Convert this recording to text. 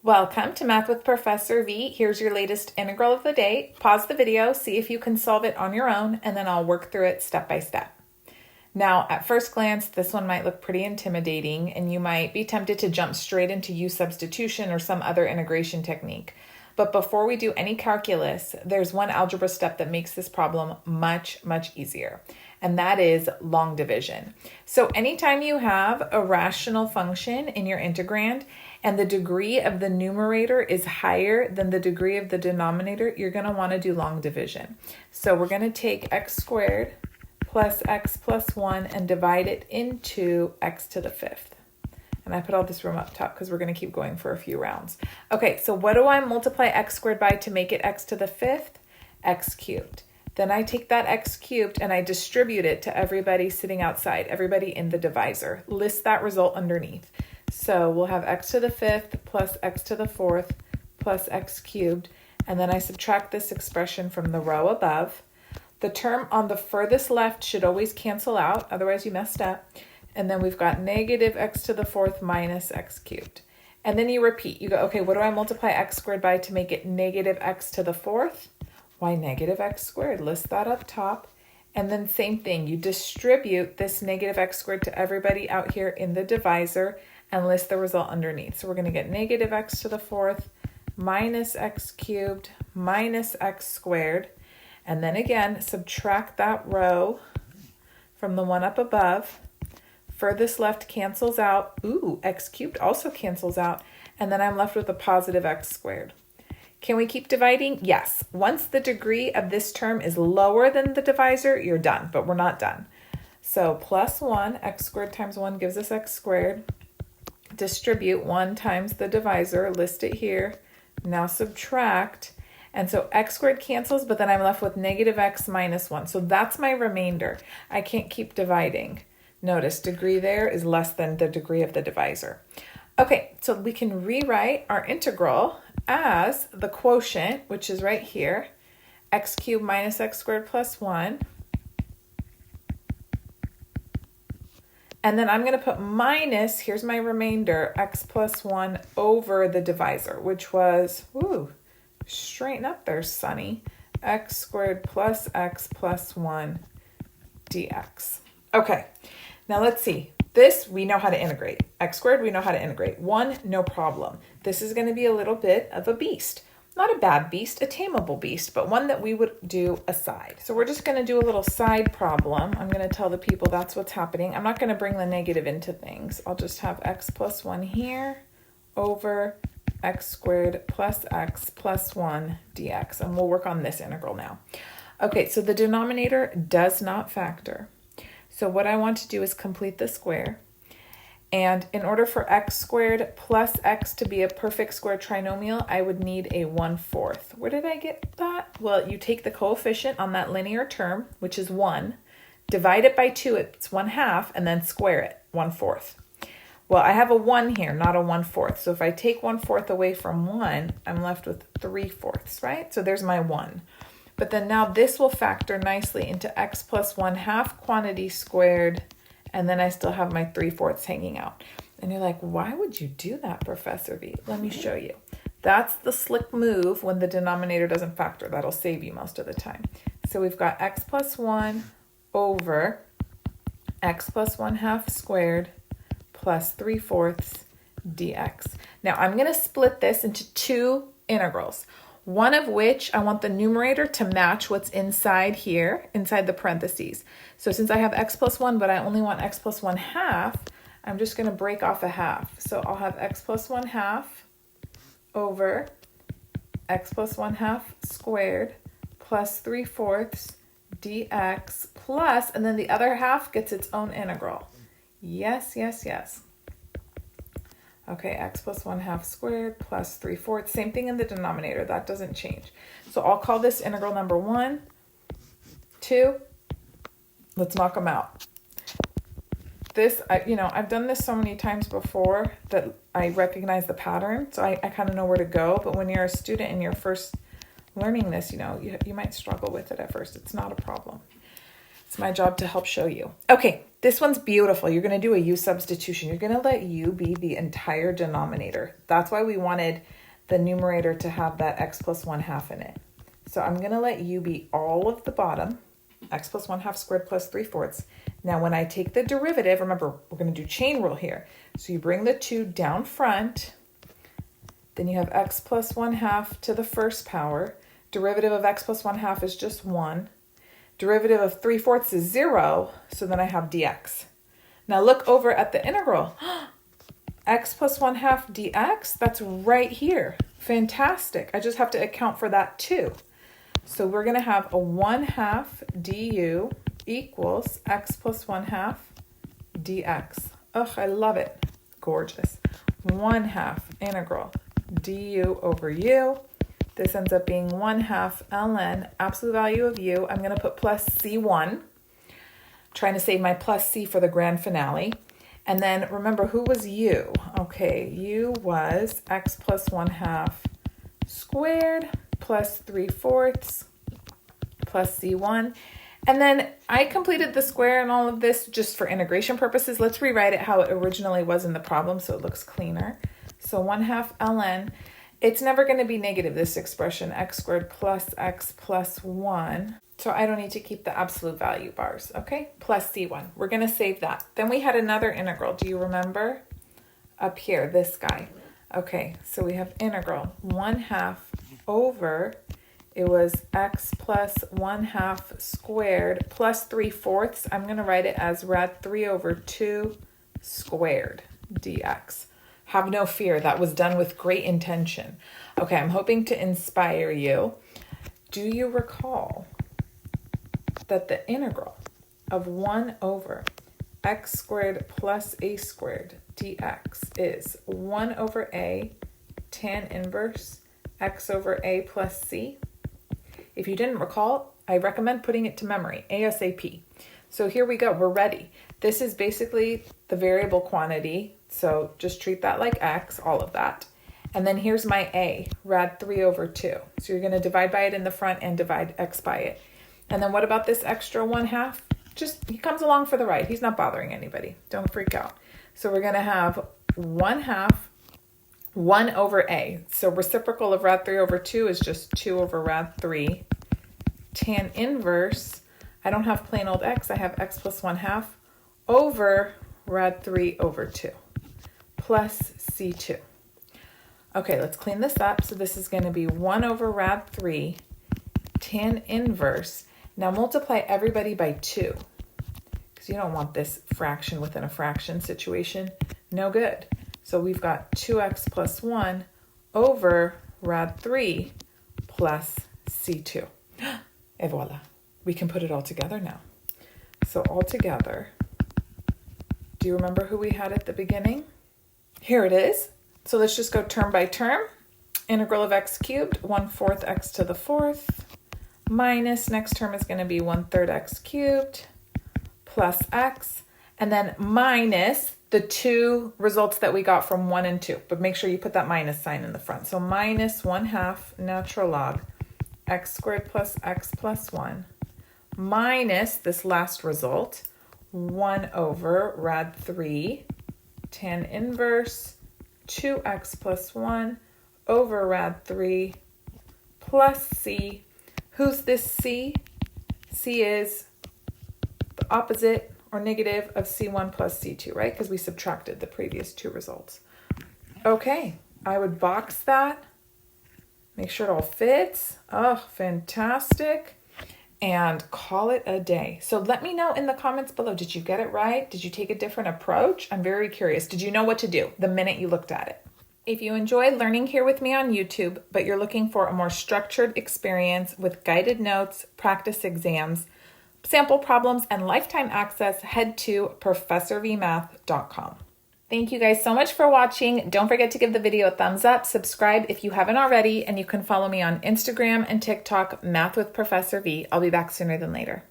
Welcome to Math with Professor V. Here's your latest integral of the day. Pause the video, see if you can solve it on your own, and then I'll work through it step by step. Now, at first glance, this one might look pretty intimidating, and you might be tempted to jump straight into U substitution or some other integration technique. But before we do any calculus, there's one algebra step that makes this problem much, much easier, and that is long division. So anytime you have a rational function in your integrand and the degree of the numerator is higher than the degree of the denominator, you're going to want to do long division. So we're going to take x squared plus x plus 1 and divide it into x to the fifth. And I put all this room up top because we're going to keep going for a few rounds. Okay, so what do I multiply x squared by to make it x to the fifth? X cubed. Then I take that x cubed and I distribute it to everybody sitting outside, everybody in the divisor. List that result underneath. So we'll have x to the fifth plus x to the fourth plus x cubed. And then I subtract this expression from the row above. The term on the furthest left should always cancel out, otherwise you messed up. And then we've got negative x to the fourth minus x cubed. And then you repeat. You go, okay, what do I multiply x squared by to make it negative x to the fourth? Why negative x squared? List that up top. And then same thing. You distribute this negative x squared to everybody out here in the divisor and list the result underneath. So we're going to get negative x to the fourth minus x cubed minus x squared. And then again, subtract that row from the one up above. Furthest left cancels out. Ooh, x cubed also cancels out. And then I'm left with a positive x squared. Can we keep dividing? Yes. Once the degree of this term is lower than the divisor, you're done, but we're not done. So plus 1, x squared times 1 gives us x squared. Distribute 1 times the divisor, list it here. Now subtract. And so x squared cancels, but then I'm left with negative x minus 1. So that's my remainder. I can't keep dividing. Notice degree there is less than the degree of the divisor. Okay, so we can rewrite our integral as the quotient, which is right here, x cubed minus x squared plus 1. And then I'm going to put minus, here's my remainder, x plus 1 over the divisor, which was, ooh, straighten up there, Sonny, x squared plus x plus 1 dx. Okay, now let's see. This, we know how to integrate. X squared, we know how to integrate. 1, no problem. This is going to be a little bit of a beast. Not a bad beast, a tameable beast, but one that we would do aside. So we're just going to do a little side problem. I'm going to tell the people that's what's happening. I'm not going to bring the negative into things. I'll just have x plus 1 here over x squared plus x plus 1 dx. And we'll work on this integral now. Okay, so the denominator does not factor. So what I want to do is complete the square. And in order for x squared plus x to be a perfect square trinomial, I would need a 1/4. Where did I get that? Well, you take the coefficient on that linear term, which is 1, divide it by 2, it's 1/2, and then square it, 1/4. Well, I have a 1 here, not a 1/4. So if I take 1/4 away from 1, I'm left with 3/4, right? So there's my 1. But then now this will factor nicely into x plus 1/2 quantity squared, and then I still have my 3/4 hanging out. And you're like, why would you do that, Professor V? Let me show you. That's the slick move when the denominator doesn't factor. That'll save you most of the time. So we've got x plus 1 over x plus 1/2 squared plus 3/4 dx. Now I'm going to split this into two integrals. One of which I want the numerator to match what's inside here, inside the parentheses. So since I have x plus 1, but I only want x plus 1/2, I'm just going to break off a half. So I'll have x plus 1/2 over x plus 1/2 squared plus 3/4 dx plus, and then the other half gets its own integral. Yes, yes, yes. Okay, x plus 1/2 squared plus 3/4. Same thing in the denominator. That doesn't change. So I'll call this integral number 1, 2. Let's knock them out. This, I've done this so many times before that I recognize the pattern. So I kind of know where to go. But when you're a student and you're first learning this, you might struggle with it at first. It's not a problem. It's my job to help show you. Okay, this one's beautiful. You're going to do a u substitution. You're going to let u be the entire denominator. That's why we wanted the numerator to have that x plus 1/2 in it. So I'm going to let u be all of the bottom, x plus 1/2 squared plus 3/4. Now when I take the derivative, remember we're going to do chain rule here. So you bring the 2 down front, then you have x plus 1/2 to the first power. Derivative of x plus 1/2 is just 1. Derivative of 3/4 is 0, so then I have dx. Now look over at the integral. X plus 1/2 dx, that's right here. Fantastic. I just have to account for that too. So we're going to have a 1/2 du equals x plus 1/2 dx. Ugh, I love it. Gorgeous. 1/2 integral du over u. This ends up being 1/2 ln absolute value of u. I'm going to put plus c1. Trying to save my plus c for the grand finale. And then remember, who was u? Okay, u was x plus 1/2 squared plus 3/4 plus c1. And then I completed the square and all of this just for integration purposes. Let's rewrite it how it originally was in the problem so it looks cleaner. So 1/2 ln, it's never going to be negative, this expression, x squared plus x plus 1. So I don't need to keep the absolute value bars, okay? Plus c1. We're going to save that. Then we had another integral. Do you remember? Up here, this guy. Okay, so we have integral 1/2 over, it was x plus 1/2 squared plus 3/4. I'm going to write it as rad 3 over 2 squared dx. Have no fear, that was done with great intention. Okay, I'm hoping to inspire you. Do you recall that the integral of 1 over x squared plus a squared dx is 1 over a tan inverse x over a plus c? If you didn't recall, I recommend putting it to memory, ASAP. So here we go, we're ready. This is basically the variable quantity, so just treat that like x, all of that. And then here's my a, rad 3 over 2. So you're going to divide by it in the front and divide x by it. And then what about this extra 1/2? Just, he comes along for the ride. He's not bothering anybody. Don't freak out. So we're going to have 1/2, 1 over a. So reciprocal of rad 3 over 2 is just 2 over rad 3. Tan inverse, I don't have plain old x. I have x plus 1/2 over rad 3 over 2 plus c2. Okay, let's clean this up. So this is going to be 1 over rad 3 tan inverse. Now multiply everybody by 2 because you don't want this fraction within a fraction situation. No good. So we've got 2x plus 1 over rad 3 plus c2. Et voila. We can put it all together now. So all together, do you remember who we had at the beginning? Here it is. So let's just go term by term. Integral of x cubed, 1/4 x to the 4th, minus, next term is going to be 1/3 x cubed, plus x, and then minus the 2 results that we got from 1 and 2. But make sure you put that minus sign in the front. So minus 1/2 natural log x squared plus x plus 1, minus this last result, 1 over rad 3 tan inverse 2x plus 1 over rad 3 plus c. Who's this c? C is the opposite or negative of c1 plus c2, right? Because we subtracted the previous 2 results. Okay, I would box that. Make sure it all fits. Oh, fantastic. And call it a day. So let me know in the comments below, did you get it right? Did you take a different approach? I'm very curious. Did you know what to do the minute you looked at it? If you enjoy learning here with me on YouTube, but you're looking for a more structured experience with guided notes, practice exams, sample problems, and lifetime access, head to ProfessorVmath.com. Thank you guys so much for watching. Don't forget to give the video a thumbs up, subscribe if you haven't already, and you can follow me on Instagram and TikTok, Math with Professor V. I'll be back sooner than later.